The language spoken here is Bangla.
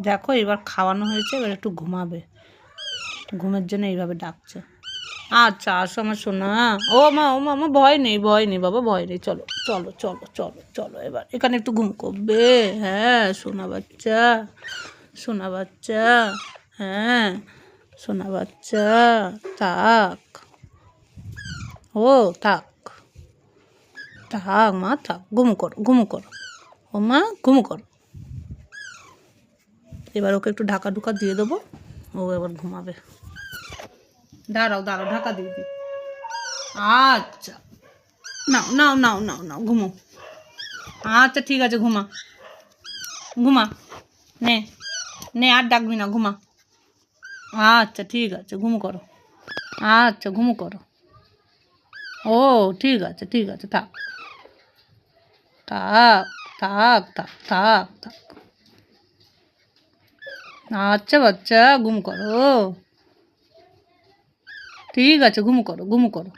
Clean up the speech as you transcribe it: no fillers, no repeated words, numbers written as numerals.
দেখো এবার খাওয়ানো হয়েছে, এবার একটু ঘুমাবে, ঘুমের জন্য এইভাবে ডাকছে। আচ্ছা আসো আমার সোনা। ও মা আমার ভয় নেই, ভয় নেই বাবা, ভয় নেই, চলো চলো চলো চলো চলো, এবার এখানে একটু ঘুম করবে। হ্যাঁ সোনা বাচ্চা, সোনা বাচ্চা, হ্যাঁ সোনা বাচ্চা, থাক, ও থাক থাক মা থাক, ঘুমু করো ঘুমু করো, ও মা ঘুমু করো। এবার ওকে একটু ঢাকা ঢুকা দিয়ে দেবো, ও এবার ঘুমাবে। দাঁড়াও দাঁড়াও, ঢাকা দিয়ে দিই। আচ্ছা নাও নাও নাও নাও নাও ঘুমো। আচ্ছা ঠিক আছে, ঘুমা ঘুমা, নে নে আর ডাকবি না, ঘুমা। আচ্ছা ঠিক আছে, ঘুমু করো। আচ্ছা ঘুমু করো। ও ঠিক আছে ঠিক আছে, থাক থাক থাক থাক থাক থাক। আচ্ছা বাচ্চা ঘুম করো, ঠিক আছে ঘুমু করো ঘুমু করো।